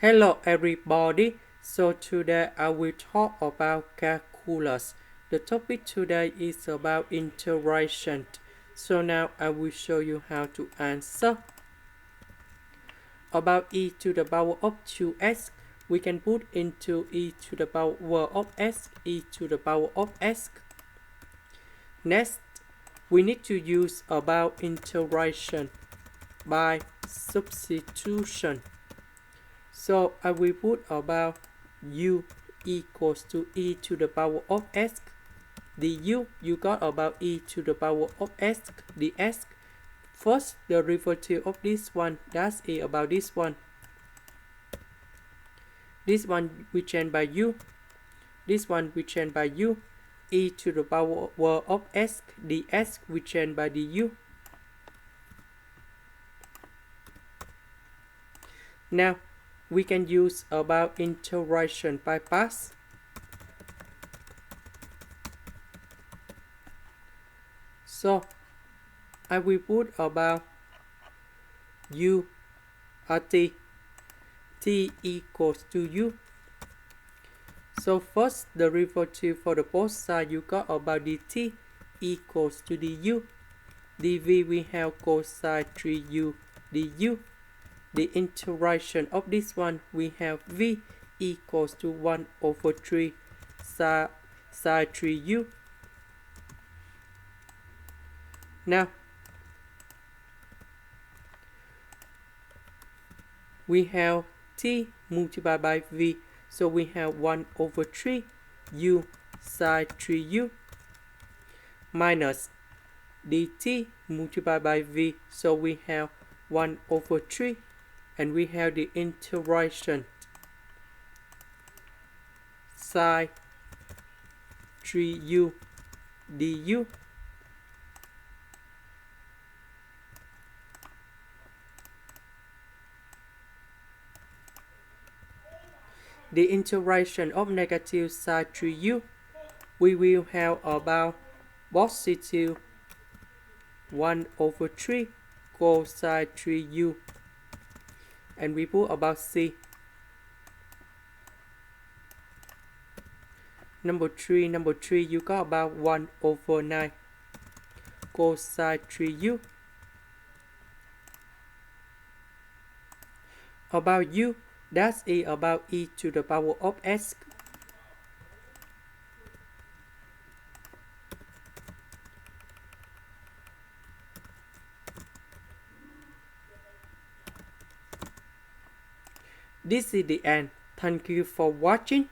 Hello everybody, so today I will talk about calculus. The topic today is about integration. So now I will show you how to answer. About e to the power of 2x, we can put into e to the power of s, e to the power of s. Next, we need to use about integration by substitution. So I will put about u equals to e to the power of s. The u you got about e to the power of s. The s, first derivative of this one, that's a about this one. This one we change by u. This one we change by u. E to the power of s. The s we change by the u. Now we can use about integration by parts. So I will put about u t equals to u. So first derivative for the both sides, you got about dt equals to the u. dv we have cosine 3u du. The integration of this one, we have v equals to 1 over 3 sine 3u. Now, we have t multiplied by v, so we have 1 over 3 u sine 3u minus dt multiplied by v, so we have 1 over 3, and we have the integration sine 3u du. The integration of negative sine 3u, we will have about positive 1 over 3 cosine 3u, and we put about c. Number 3, you got about 1 over 9 cosine 3u. About u, that's about e to the power of s. This is the end. Thank you for watching.